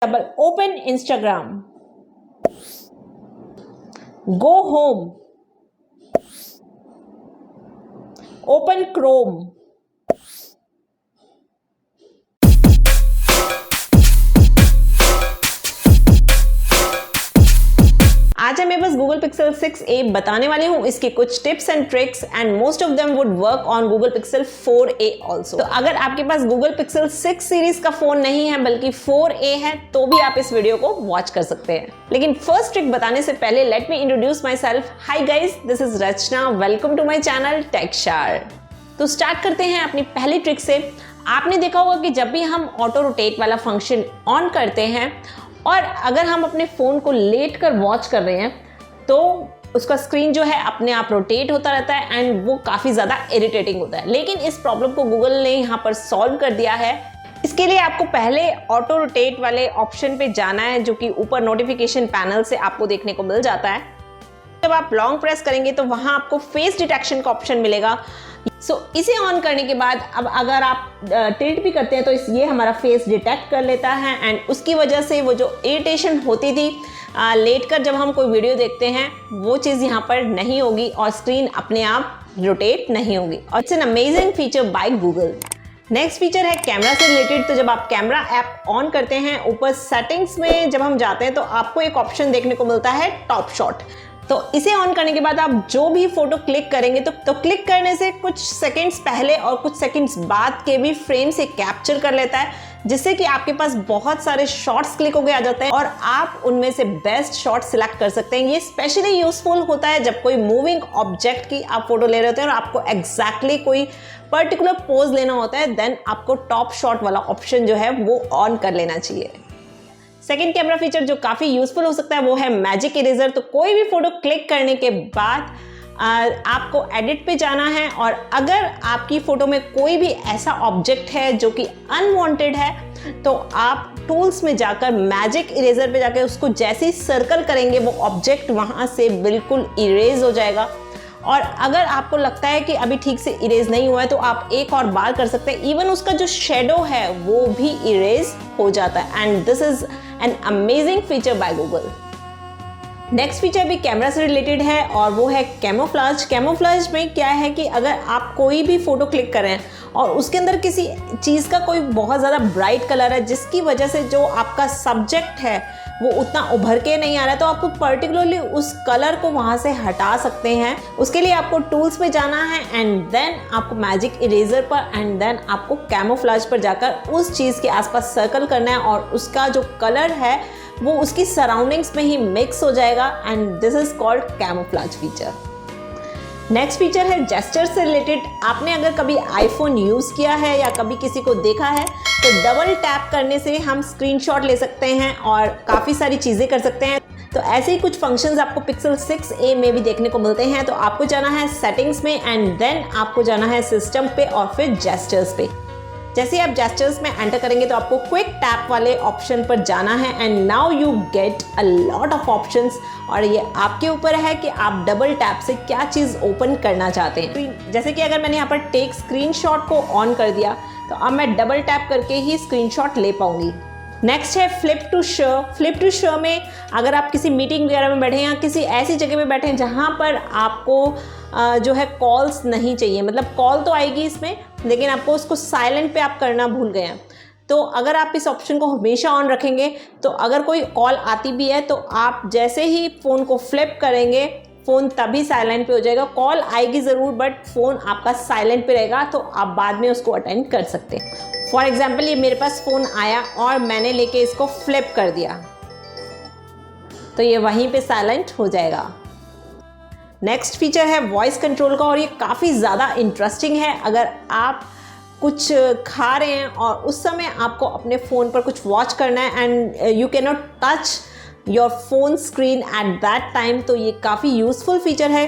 Double open Instagram. Go home. Open Chrome. आज मैं बस Google Pixel 6a बताने वाली हूँ, इसके कुछ tips and tricks and most of them would work on Google Pixel 4a also. तो अगर आपके पास Google Pixel 6 सीरीज का फोन नहीं है बल्कि 4a है तो भी आप इस वीडियो को वॉच कर सकते हैं। लेकिन फर्स्ट ट्रिक बताने से पहले let me introduce myself. Hi guys, this is Rachna, welcome to my channel techshaar. तो स्टार्ट करते हैं अपनी पहली ट्रिक से। आपने देखा होगा कि जब भी हम ऑटो रोटेट वाला फंक्शन ऑन करते हैं और अगर हम अपने फ़ोन को लेट कर वॉच कर रहे हैं तो उसका स्क्रीन जो है अपने आप रोटेट होता रहता है एंड वो काफ़ी ज़्यादा इरिटेटिंग होता है। लेकिन इस प्रॉब्लम को गूगल ने यहाँ पर सॉल्व कर दिया है। इसके लिए आपको पहले ऑटो रोटेट वाले ऑप्शन पे जाना है जो कि ऊपर नोटिफिकेशन पैनल से आपको देखने को मिल जाता है। जब आप लॉन्ग प्रेस करेंगे तो वहाँ आपको फेस डिटेक्शन का ऑप्शन मिलेगा। इसे ऑन करने के बाद अब अगर आप टिल्ट भी करते हैं तो ये हमारा फेस डिटेक्ट कर लेता है एंड उसकी वजह से वो जो इरिटेशन होती थी लेट कर जब हम कोई वीडियो देखते हैं वो चीज़ यहाँ पर नहीं होगी और स्क्रीन अपने आप रोटेट नहीं होगी। और it's an amazing feature by Google. Next feature है कैमरा से रिलेटेड। तो जब आप कैमरा ऐप ऑन करते हैं ऊपर सेटिंग्स में जब हम जाते हैं तो आपको एक ऑप्शन देखने को मिलता है टॉप शॉट। तो इसे ऑन करने के बाद आप जो भी फोटो क्लिक करेंगे तो क्लिक करने से कुछ सेकंड्स पहले और कुछ सेकंड्स बाद के भी फ्रेम से कैप्चर कर लेता है, जिससे कि आपके पास बहुत सारे शॉट्स क्लिक हो गए आ जाते हैं और आप उनमें से बेस्ट शॉट सिलेक्ट कर सकते हैं। ये स्पेशली यूजफुल होता है जब कोई मूविंग ऑब्जेक्ट की आप फोटो ले रहे होते हैं और आपको एग्जैक्टली कोई पर्टिकुलर पोज लेना होता है, देन आपको टॉप शॉट वाला ऑप्शन जो है वो ऑन कर लेना चाहिए। सेकेंड कैमरा फीचर जो काफ़ी यूजफुल हो सकता है वो है मैजिक इरेजर। तो कोई भी फोटो क्लिक करने के बाद आपको एडिट पे जाना है और अगर आपकी फोटो में कोई भी ऐसा ऑब्जेक्ट है जो कि अनवांटेड है तो आप टूल्स में जाकर मैजिक इरेजर पे जाकर उसको जैसे ही सर्कल करेंगे वो ऑब्जेक्ट वहाँ से बिल्कुल इरेज हो जाएगा। और अगर आपको लगता है कि अभी ठीक से इरेज नहीं हुआ है तो आप एक और बार कर सकते हैं, इवन उसका जो शेडो है वो भी इरेज हो जाता है and this is an amazing feature by Google. Next feature भी कैमरा से रिलेटेड है और वो है कैमोफ्लेज। कैमोफ्लेज में क्या है कि अगर आप कोई भी फोटो क्लिक कर रहे हैं और उसके अंदर किसी चीज़ का कोई बहुत ज़्यादा ब्राइट कलर है जिसकी वजह से जो आपका सब्जेक्ट है वो उतना उभर के नहीं आ रहा है तो आपको पर्टिकुलरली उस कलर को वहाँ से हटा सकते हैं। उसके लिए आपको टूल्स पे जाना है एंड देन आपको मैजिक इरेजर पर एंड देन आपको कैमोफ्लेज पर जाकर उस चीज़ के आसपास सर्कल करना है और उसका जो कलर है वो उसकी सराउंडिंग्स में ही मिक्स हो जाएगा and this is called camouflage feature. Next feature है जेस्चर से रिलेटेड। आपने अगर कभी आईफोन यूज़ किया है या कभी किसी को देखा है तो डबल टैप करने से हम स्क्रीनशॉट ले सकते हैं और काफ़ी सारी चीज़ें कर सकते हैं। तो ऐसे ही कुछ फंक्शंस आपको पिक्सल 6a में भी देखने को मिलते हैं। तो आपको जाना है सेटिंग्स में एंड देन आपको जाना है सिस्टम पे और फिर जेस्चर्स पे। जैसे ही आप जेस्चर्स में एंटर करेंगे तो आपको क्विक टैप वाले ऑप्शन पर जाना है and now you get a lot of options और ये आपके ऊपर है कि आप डबल टैप से क्या चीज़ ओपन करना चाहते हैं। जैसे कि अगर मैंने यहाँ पर टेक स्क्रीनशॉट को ऑन कर दिया तो अब मैं डबल टैप करके ही स्क्रीनशॉट ले पाऊंगी। नेक्स्ट है flip to show. Flip to show में अगर आप किसी मीटिंग वगैरह में बैठे हैं या किसी ऐसी जगह में बैठे हैं जहाँ पर आपको जो है कॉल्स नहीं चाहिए, मतलब कॉल तो आएगी इसमें लेकिन आपको उसको साइलेंट पे आप करना भूल गए हैं, तो अगर आप इस ऑप्शन को हमेशा ऑन रखेंगे तो अगर कोई कॉल आती भी है तो आप जैसे ही फ़ोन को फ्लिप करेंगे फ़ोन तभी साइलेंट पे हो जाएगा। कॉल आएगी ज़रूर बट फ़ोन आपका साइलेंट पे रहेगा तो आप बाद में उसको अटेंड कर सकते हैं। फॉर एग्जाम्पल ये मेरे पास फ़ोन आया और मैंने लेके इसको फ्लिप कर दिया तो ये वहीं पे साइलेंट हो जाएगा। नेक्स्ट फीचर है वॉइस कंट्रोल का और ये काफ़ी ज़्यादा इंटरेस्टिंग है। अगर आप कुछ खा रहे हैं और उस समय आपको अपने फ़ोन पर कुछ वॉच करना है and you can not touch your phone screen at that time तो ये काफ़ी यूज़फुल फीचर है।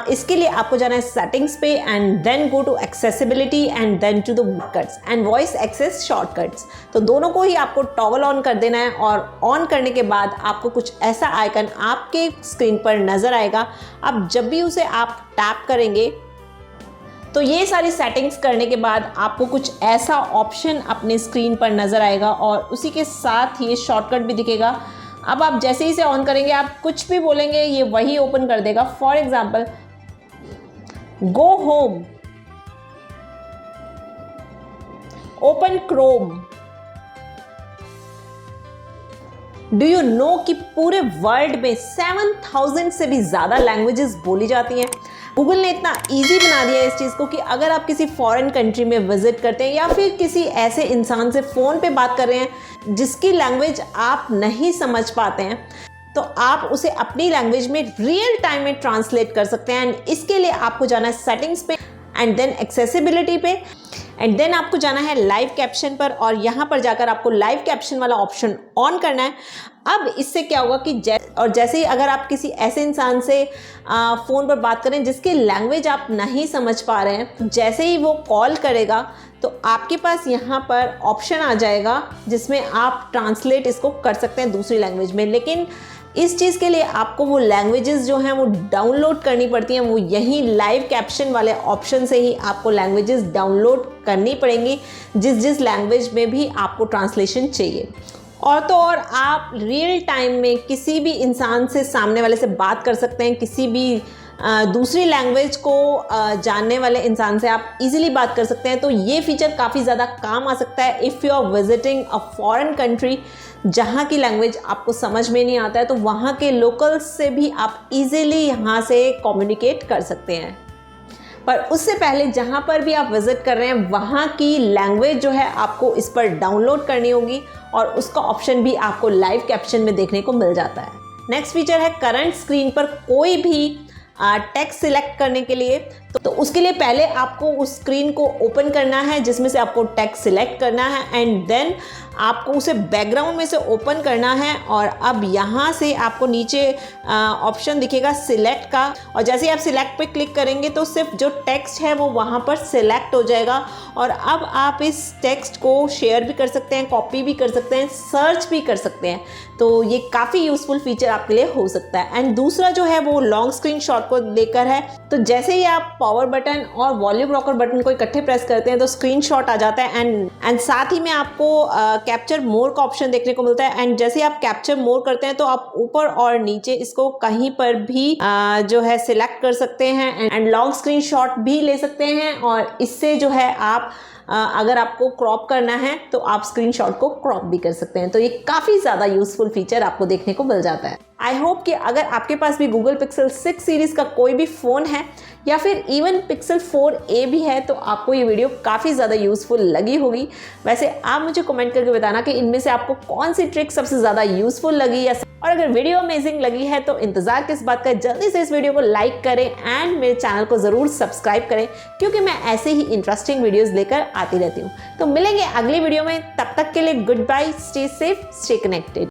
इसके लिए आपको जाना है सेटिंग्स पे and then go to accessibility and then to the shortcuts and voice access shortcuts. तो दोनों को ही आपको टॉगल ऑन कर देना है और ऑन करने के बाद आपको कुछ ऐसा आइकन आपके स्क्रीन पर नज़र आएगा। अब जब भी उसे आप टैप करेंगे तो ये सारी सेटिंग्स करने के बाद आपको कुछ ऐसा ऑप्शन अपने स्क्रीन पर नज़र आएगा और उसी के साथ ये शॉर्टकट भी दिखेगा। अब आप जैसे ही इसे ऑन करेंगे, आप कुछ भी बोलेंगे ये वही ओपन कर देगा। For example, go home, open Chrome. Do you know कि पूरे वर्ल्ड में 7000 से भी ज़्यादा लैंग्वेजेस बोली जाती हैं। गूगल ने इतना इजी बना दिया है इस चीज़ को कि अगर आप किसी फॉरेन कंट्री में विजिट करते हैं या फिर किसी ऐसे इंसान से फ़ोन पे बात कर रहे हैं जिसकी लैंग्वेज आप नहीं समझ पाते हैं, तो आप उसे अपनी लैंग्वेज में रियल टाइम में ट्रांसलेट कर सकते हैं। एंड इसके लिए आपको जाना है सेटिंग्स पे एंड देन एक्सेसिबिलिटी पे एंड देन आपको जाना है लाइव कैप्शन पर और यहाँ पर जाकर आपको लाइव कैप्शन वाला ऑप्शन ऑन करना है। अब इससे क्या होगा कि जैसे ही अगर आप किसी ऐसे इंसान से फ़ोन पर बात करें जिसकी लैंग्वेज आप नहीं समझ पा रहे हैं, तो जैसे ही वो कॉल करेगा तो आपके पास यहाँ पर ऑप्शन आ जाएगा जिसमें आप ट्रांसलेट इसको कर सकते हैं दूसरी लैंग्वेज में। लेकिन इस चीज़ के लिए आपको वो लैंग्वेजेस जो हैं वो डाउनलोड करनी पड़ती हैं। वो यहीं लाइव कैप्शन वाले ऑप्शन से ही आपको लैंग्वेजेस डाउनलोड करनी पड़ेंगी जिस लैंग्वेज में भी आपको ट्रांसलेशन चाहिए। और तो और आप रियल टाइम में किसी भी इंसान से, सामने वाले से बात कर सकते हैं। किसी भी दूसरी लैंग्वेज को जानने वाले इंसान से आप इजीली बात कर सकते हैं। तो ये फीचर काफ़ी ज़्यादा काम आ सकता है if you are visiting a foreign country जहाँ की लैंग्वेज आपको समझ में नहीं आता है, तो वहाँ के लोकल्स से भी आप इजीली यहाँ से कम्युनिकेट कर सकते हैं। पर उससे पहले जहाँ पर भी आप विजिट कर रहे हैं वहाँ की लैंग्वेज जो है आपको इस पर डाउनलोड करनी होगी और उसका ऑप्शन भी आपको लाइव कैप्शन में देखने को मिल जाता है। नेक्स्ट फीचर है करंट स्क्रीन पर कोई भी टेक्स्ट सिलेक्ट करने के लिए। तो उसके लिए पहले आपको उस स्क्रीन को ओपन करना है जिसमें से आपको टेक्स्ट सिलेक्ट करना है एंड देन आपको उसे बैकग्राउंड में से ओपन करना है। और अब यहाँ से आपको नीचे ऑप्शन दिखेगा सिलेक्ट का, और जैसे ही आप सिलेक्ट पे क्लिक करेंगे तो सिर्फ जो टेक्स्ट है वो वहाँ पर सिलेक्ट हो जाएगा। और अब आप इस टेक्स्ट को शेयर भी कर सकते हैं, कॉपी भी कर सकते हैं, सर्च भी कर सकते हैं। तो ये काफ़ी यूज़फुल फीचर आपके लिए हो सकता है। एंड दूसरा जो है वो लॉन्ग स्क्रीन शॉट को लेकर है। तो जैसे ही आप पावर बटन और वॉल्यूम रॉकर बटन को इकट्ठे प्रेस करते हैं तो स्क्रीन शॉट आ जाता है एंड साथ ही में आपको कैप्चर मोर का ऑप्शन देखने को मिलता है। एंड जैसे आप कैप्चर मोर करते हैं तो आप ऊपर और नीचे इसको कहीं पर भी जो है सिलेक्ट कर सकते हैं एंड लॉन्ग स्क्रीन शॉट भी ले सकते हैं। और इससे जो है आप अगर आपको क्रॉप करना है तो आप स्क्रीनशॉट को क्रॉप भी कर सकते हैं। तो ये काफ़ी ज़्यादा यूज़फुल फीचर आपको देखने को मिल जाता है। आई होप कि अगर आपके पास भी गूगल पिक्सल 6 सीरीज़ का कोई भी फ़ोन है या फिर इवन पिक्सल 4a भी है तो आपको ये वीडियो काफ़ी ज़्यादा यूज़फुल लगी होगी। वैसे आप मुझे कमेंट करके बताना कि इनमें से आपको कौन सी ट्रिक सबसे ज़्यादा यूज़फुल लगी। और अगर वीडियो अमेजिंग लगी है तो इंतज़ार किस बात का, जल्दी से इस वीडियो को लाइक करें एंड मेरे चैनल को ज़रूर सब्सक्राइब करें क्योंकि मैं ऐसे ही इंटरेस्टिंग वीडियोज़ लेकर आती रहती हूँ। तो मिलेंगे अगली वीडियो में, तब तक के लिए goodbye, stay safe, stay connected.